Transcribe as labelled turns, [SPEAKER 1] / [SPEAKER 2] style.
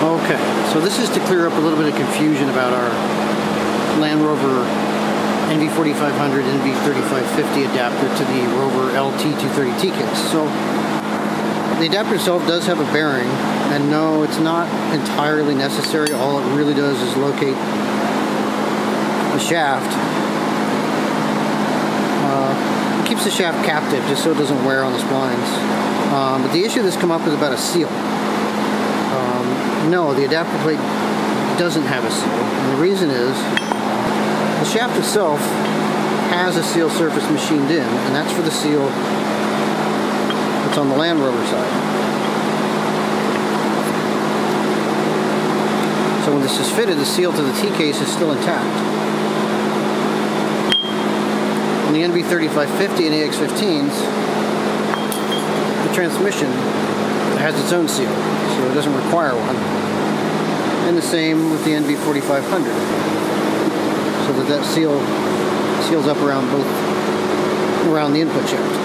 [SPEAKER 1] Okay, so this is to clear up a little bit of confusion about our Land Rover NV4500 NV3550 adapter to the Rover LT230 T-case. So the adapter itself does have a bearing, and no, it's not entirely necessary. All it really does is locate the shaft. It keeps the shaft captive just so it doesn't wear on the splines. But the issue that's come up is about a seal. No, the adapter plate doesn't have a seal, and the reason is the shaft itself has a seal surface machined in, and that's for the seal that's on the Land Rover side. So when this is fitted, the seal to the T-case is still intact. On the NV3550 and AX15s, the transmission has its own seal, so it doesn't require one. And the same with the NV4500, so that seal seals up around the input shaft.